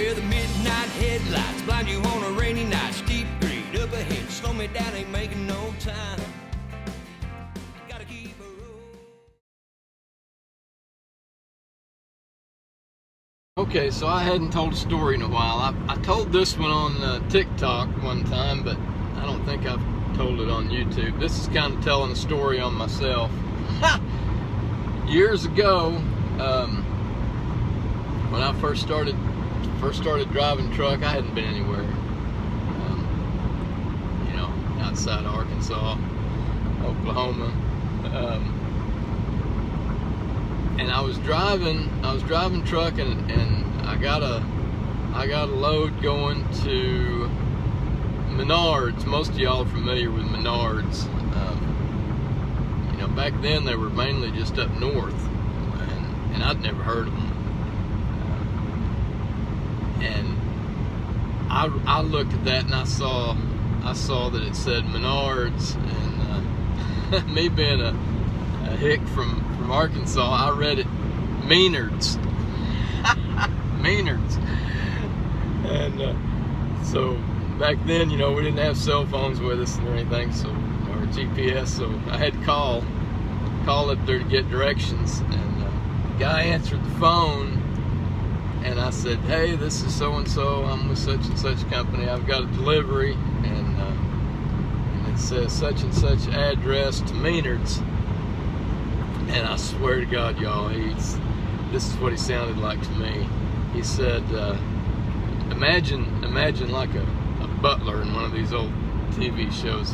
Well, the midnight headlights blind you on a rainy night. Steep grade up ahead, slow me down, ain't making no time. Gotta keep a road. Okay, so I hadn't told a story in a while. I told this one on TikTok one time, but I don't think I've told it on YouTube. This is kind of telling a story on myself. Years ago, when I first started driving truck, I hadn't been anywhere, outside Arkansas, Oklahoma, and I was driving truck, and I got a load going to Menards. Most of y'all are familiar with Menards. Back then they were mainly just up north, and I'd never heard of them. And I looked at that and I saw that it said Menards, and me being a hick from Arkansas, I read it Meanards. Meanards. And so back then, we didn't have cell phones with us or anything, or GPS, so I had to call up there to get directions. And the guy answered the phone, and I said, "Hey, this is so and so. I'm with such and such company. I've got a delivery, and it says such and such address to Meanards." And I swear to God, y'all, this is what he sounded like to me. He said, "Imagine like a butler in one of these old TV shows."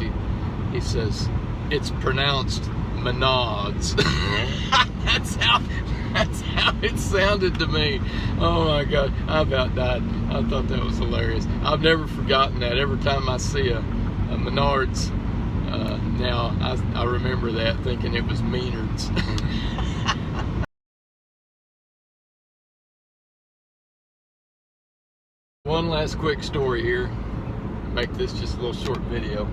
He says, "It's pronounced Menards." That's how it sounded to me. Oh my God, I about died. I thought that was hilarious. I've never forgotten that. Every time I see a Menards now, I remember that, thinking it was Meanards. One last quick story here. Make this just a little short video.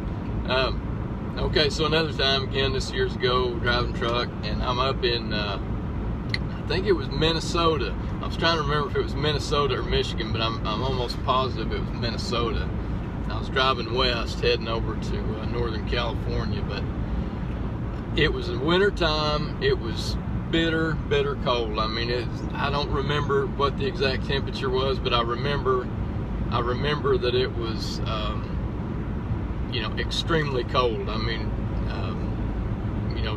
Okay, so another time, again, this years ago, driving truck, and I'm up in, I think it was Minnesota. I was trying to remember if it was Minnesota or Michigan, but I'm almost positive it was Minnesota. I was driving west, heading over to Northern California, but it was in winter time. It was bitter cold. I mean, I don't remember what the exact temperature was, but I remember that it was, extremely cold. I mean,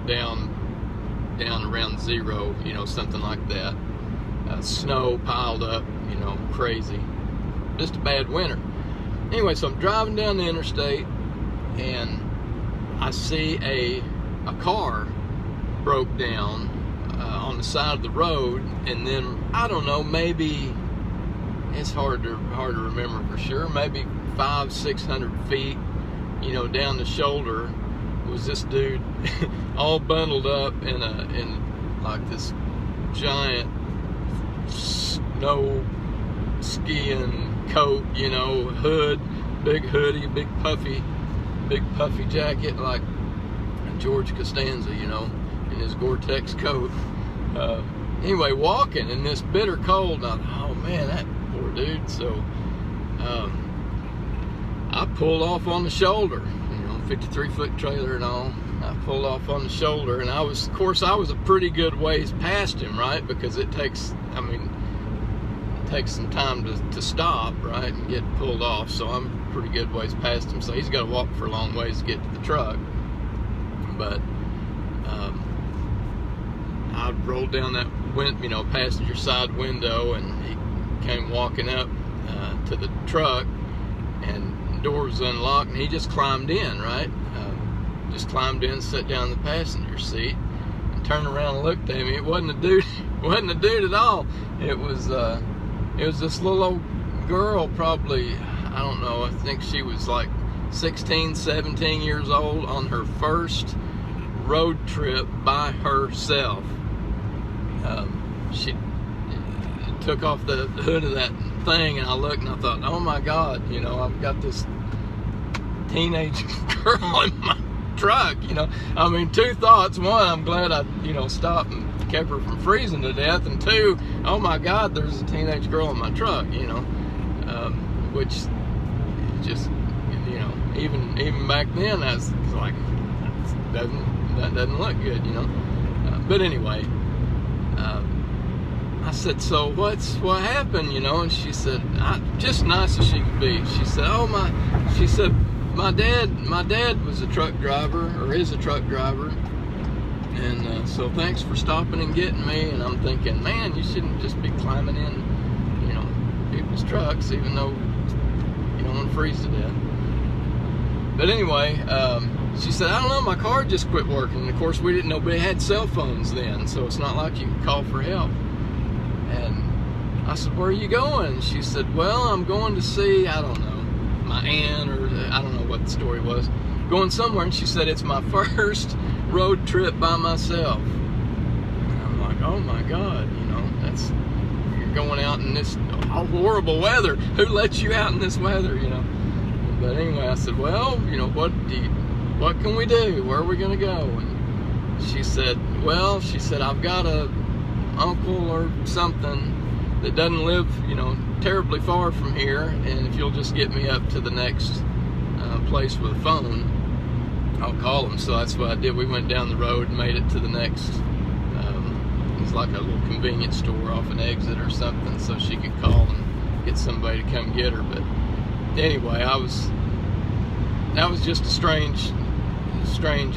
down around zero, something like that. Snow piled up, crazy. Just a bad winter. Anyway, so I'm driving down the interstate, and I see a car broke down on the side of the road, and then I don't know, maybe it's hard to remember for sure. Maybe 500-600 feet, down the shoulder was this dude all bundled up in like this giant snow skiing coat, hood, big hoodie, big puffy jacket, like George Costanza, in his Gore-Tex coat. Anyway, walking in this bitter cold, I thought, oh man, that poor dude. So I pulled off on the shoulder, 53-foot trailer and all. I pulled off on the shoulder, and I was a pretty good ways past him, right? Because it takes some time to stop, right, and get pulled off. So I'm pretty good ways past him. So he's got to walk for a long ways to get to the truck. But I rolled down that passenger side window, and he came walking up to the truck, and the door was unlocked, and he just climbed in, right? Just climbed in, sat down in the passenger seat, and turned around and looked at me. It wasn't a dude. Wasn't a dude at all. It was this little old girl, probably, I don't know, I think she was like 16, 17 years old, on her first road trip by herself. She took off the hood of that thing, and I looked and I thought, oh my God, I've got this teenage girl in my truck, I mean, two thoughts. One, I'm glad I, stopped and kept her from freezing to death. And two, oh my God, there's a teenage girl in my truck, which just, you know, even back then, I was like, that doesn't look good, you know. But anyway, I said, so what happened, you know? And she said, just nice as she could be. She said, my dad was a truck driver, or is a truck driver, and so thanks for stopping and getting me. And I'm thinking, man, you shouldn't just be climbing in, you know, people's trucks, even though you don't want to freeze to death. But anyway, she said, I don't know, my car just quit working. And of course, we didn't know we had cell phones then, so it's not like you could call for help. And I said, where are you going? And she said, well, I'm going to see, I don't know, my aunt, or I don't know what the story was, going somewhere. And she said, it's my first road trip by myself. And I'm like, oh my God, you know, you're going out in this horrible weather. Who lets you out in this weather, you know? But anyway, I said, well, you know, what can we do? Where are we going to go? And she said, I've got a uncle or something that doesn't live, you know, terribly far from here, and if you'll just get me up to the next place with a phone, I'll call him. So that's what I did. We went down the road and made it to the next, it's like a little convenience store off an exit or something, so she could call and get somebody to come get her. But anyway, that was just a strange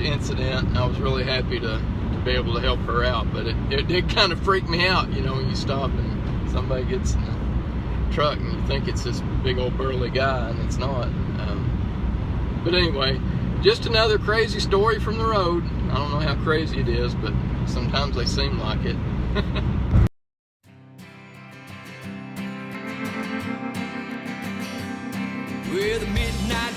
incident. I was really happy to be able to help her out, but it did kind of freak me out, you know, when you stop and somebody gets in the truck and you think it's this big old burly guy, and it's not. But anyway, just another crazy story from the road. I don't know how crazy it is, but sometimes they seem like it. Where the midnight